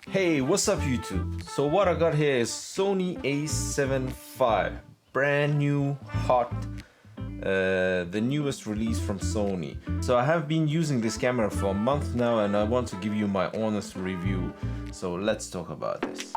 Hey, what's up YouTube? So what I got here is Sony A7V, brand new, hot, the newest release from Sony. So I have been using this camera for a month now and I want to give you my honest review. So let's talk about this.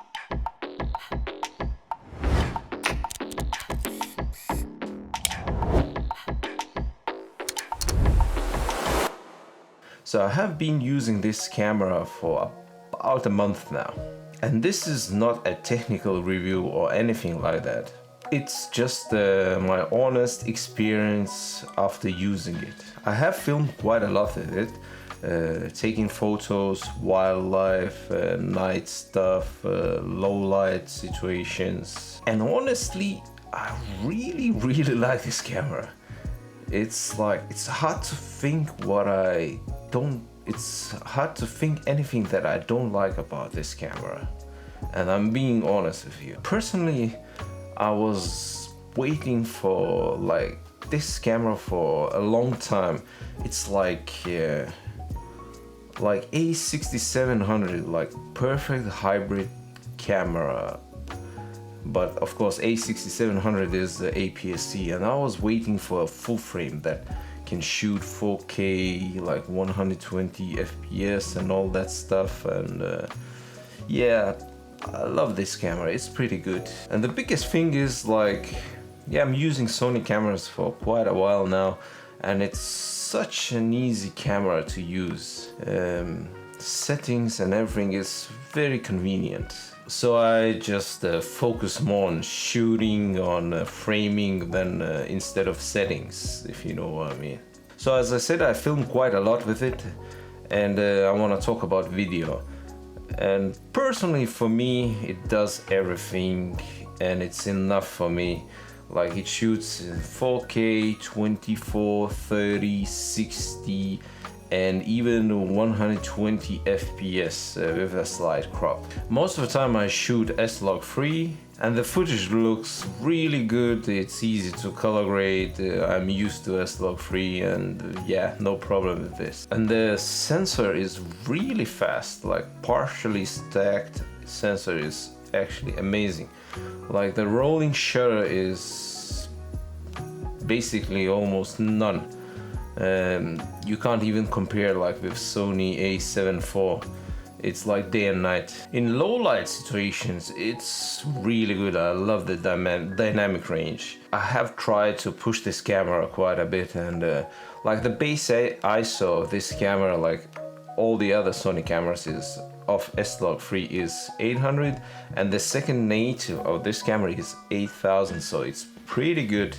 So I have been using this camera for about a month now. And this is not a technical review or anything like that. It's just my honest experience after using it. I have filmed quite a lot of it, taking photos, wildlife, night stuff, low light situations. And honestly, I really like this camera. It's hard to think it's hard to think anything that I don't like about this camera. And I'm being honest with you. Personally, I was waiting for this camera for a long time. It's like A6700, like perfect hybrid camera. But of course A6700 is the APSC, and I was waiting for a full frame that can shoot 4K, like 120 FPS and all that stuff. And yeah, I love this camera, it's pretty good. And the biggest thing is I'm using Sony cameras for quite a while now, and it's such an easy camera to use. Settings and everything is very convenient. So I just focus more on shooting, on framing than instead of settings, if you know what I mean. So as I said, I filmed quite a lot with it, and I want to talk about video. And personally for me, it does everything and it's enough for me. Like it shoots in 4K, 24, 30, 60 and even 120 FPS with a slight crop. Most of the time I shoot S-Log free and the footage looks really good. It's easy to color grade. I'm used to S-Log free and yeah, no problem with this. And the sensor is really fast, like partially stacked sensor is actually amazing. Like the rolling shutter is basically almost none. You can't even compare like with Sony A7V. It's like day and night. In low light situations, it's really good. I love the dynamic range. I have tried to push this camera quite a bit, and like the base ISO of this camera, like all the other Sony cameras is of S-Log free is 800, and the second native of this camera is 8000, so it's pretty good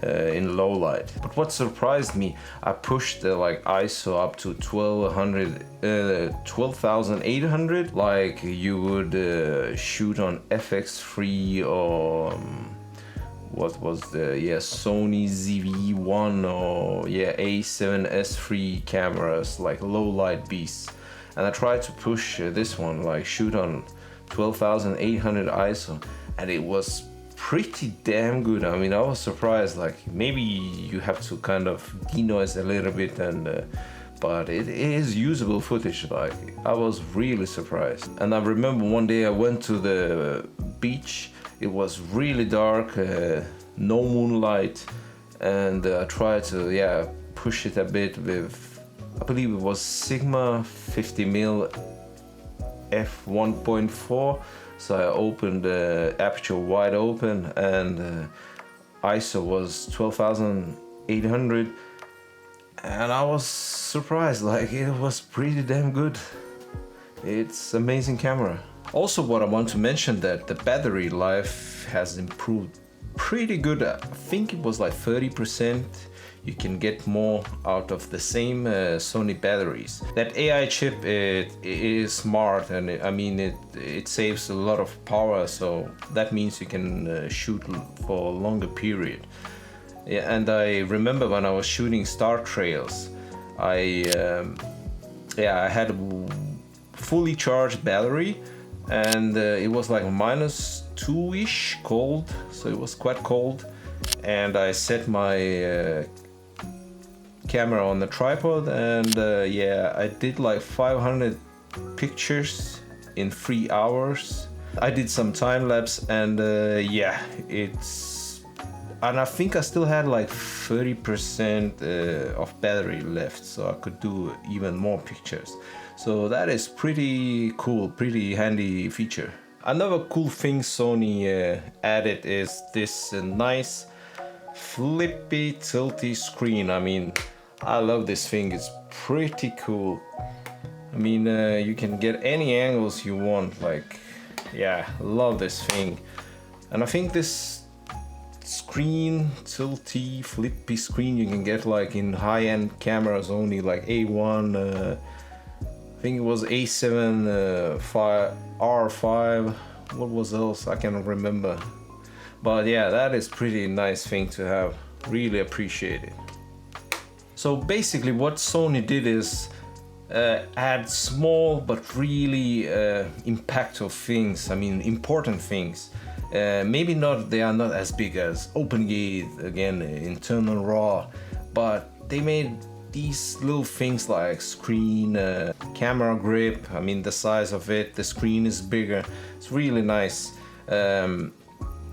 in low light. But what surprised me, I pushed the ISO up to 12,800 like you would shoot on FX3 or what was the Sony ZV-1 or A7S3 cameras, like low light beasts. And I tried to push this one, like shoot on 12,800 ISO, and it was pretty damn good. I mean, I was surprised. Like maybe you have to kind of denoise a little bit, and but it is usable footage. Like I was really surprised. And I remember one day I went to the beach. It was really dark, no moonlight, and I tried to push it a bit with, I believe it was Sigma 50mm f1.4. So I opened the aperture wide open, and ISO was 12,800, and I was surprised. Like it was pretty damn good. It's amazing camera. Also, what I want to mention, that the battery life has improved pretty good. I think it was like 30%. You can get more out of the same Sony batteries. That AI chip, it is smart, and it saves a lot of power, so that means you can shoot for a longer period. Yeah, and I remember when I was shooting star trails, I had a fully charged battery, and it was like -2-ish cold, so it was quite cold, and I set my camera on the tripod, and yeah, I did like 500 pictures in 3 hours. I did some time lapse, and yeah, and I think I still had like 30% of battery left, so I could do even more pictures. So that is pretty cool, pretty handy feature. Another cool thing Sony added is this nice flippy tilty screen. I mean, I love this thing, it's pretty cool. I mean, you can get any angles you want, like, yeah, love this thing. And I think this screen, tilty, flippy screen, you can get like in high-end cameras only, like A1, I think it was A7V R5, what was else, I cannot remember. But yeah, that is pretty nice thing to have, really appreciate it. So basically what Sony did is add small but really impactful things, I mean important things. Maybe they are not as big as OpenGate, again, internal RAW, but they made these little things like screen, camera grip, I mean the size of it, the screen is bigger, it's really nice.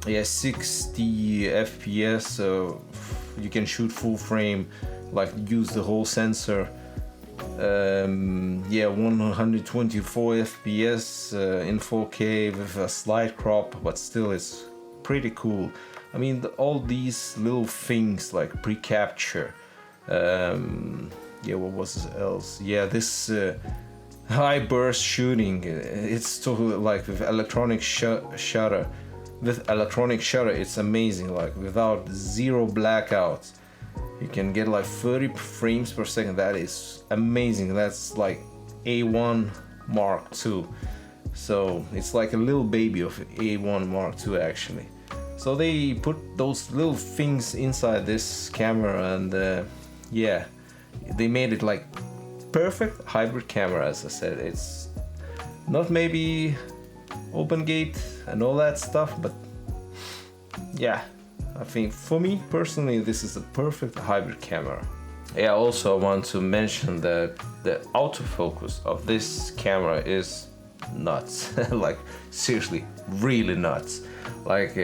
Yeah, 60 FPS, so you can shoot full frame, like use the whole sensor. Yeah, 124 FPS in 4K with a slight crop, but still it's pretty cool. I mean, all these little things like pre-capture. Yeah, what was else? Yeah, this high burst shooting. It's totally like with electronic shutter. With electronic shutter, it's amazing. Like without zero blackouts, you can get like 30 frames per second. That is amazing. That's like A1 Mark II. So it's like a little baby of A1 Mark II actually. So they put those little things inside this camera, and yeah, they made it like perfect hybrid camera. As I said, it's not maybe OpenGate and all that stuff, but yeah, I think for me personally this is a perfect hybrid camera. Yeah, also I want to mention that the autofocus of this camera is nuts. Like seriously, really nuts. Like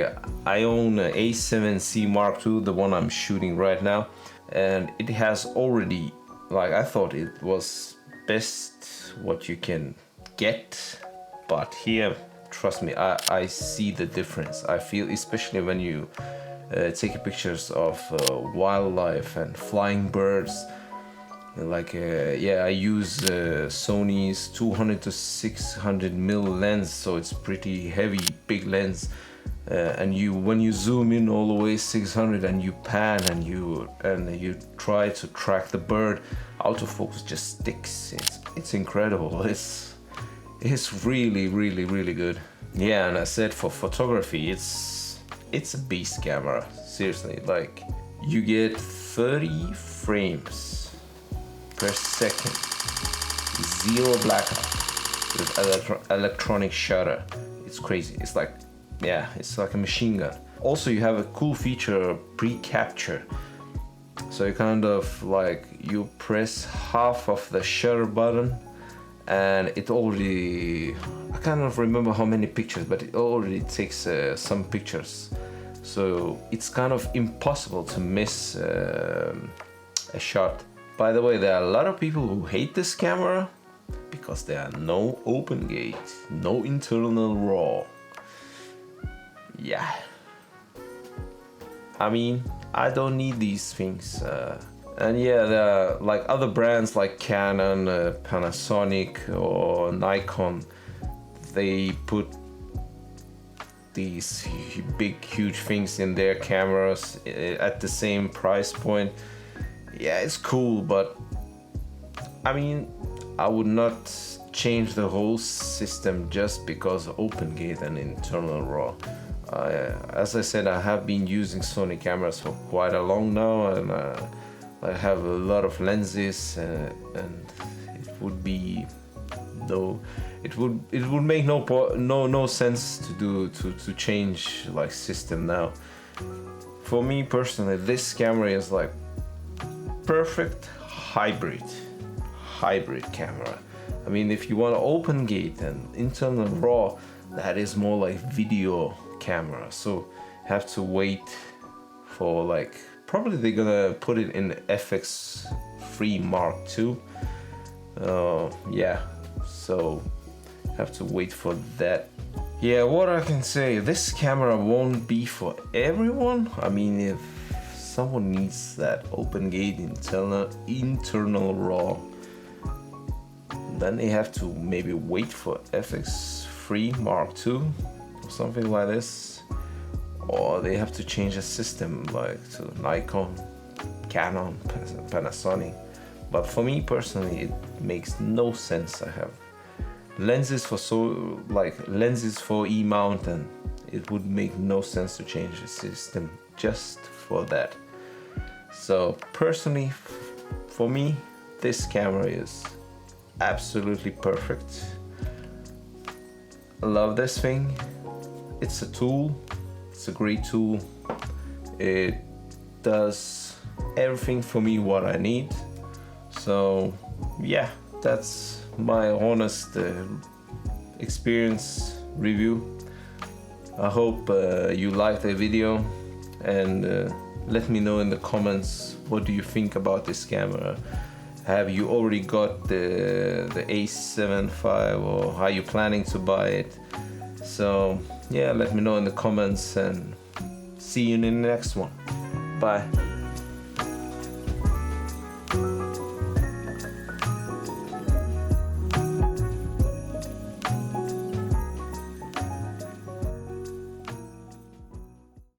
I own an A7C Mark II, the one I'm shooting right now, and it has already, like, I thought it was best what you can get, but here, trust me, I see the difference. I feel, especially when you take pictures of wildlife and flying birds. Like yeah, I use Sony's 200 to 600 mil lens, so it's pretty heavy, big lens. And when you zoom in all the way 600 and you pan and you try to track the bird, autofocus just sticks. It's incredible. It's really really good. Yeah, and I said for photography, it's a beast camera. Seriously, like you get 30 frames per second, zero blackout with electronic shutter. It's crazy. It's like, yeah, it's like a machine gun. Also, you have a cool feature, pre-capture. So you kind of like, you press half of the shutter button and it already, I cannot remember how many pictures, but it already takes some pictures. So it's kind of impossible to miss a shot. By the way, there are a lot of people who hate this camera because there are no OpenGate, no internal RAW. Yeah, I mean, I don't need these things. And yeah, there are like other brands like Canon, Panasonic or Nikon. They put these big huge things in their cameras at the same price point. Yeah, it's cool, but I mean, I would not change the whole system just because of OpenGate and internal RAW. As I said, I have been using Sony cameras for quite a long now, and I have a lot of lenses, and it would be it would make no sense to change like system now. For me personally, this camera is like perfect hybrid camera. I mean, if you want to open gate and internal RAW, that is more like video camera, so have to wait for like, probably they're gonna put it in FX3 Mark II. Yeah, so have to wait for that. Yeah, what I can say, this camera won't be for everyone. I mean, if someone needs that open gate internal RAW, then they have to maybe wait for FX3 Mark II or something like this, or they have to change the system like to Nikon, Canon, Panasonic. But for me personally, it makes no sense. I have lenses for lenses for E-mount, and it would make no sense to change the system just for that. So personally, for me, this camera is absolutely perfect. I love this thing. It's a tool. It's a great tool. It does everything for me what I need. So yeah, that's my honest experience review. I hope you liked the video, and let me know in the comments, what do you think about this camera? Have you already got the A75, or are you planning to buy it? So yeah, let me know in the comments, and see you in the next one. Bye.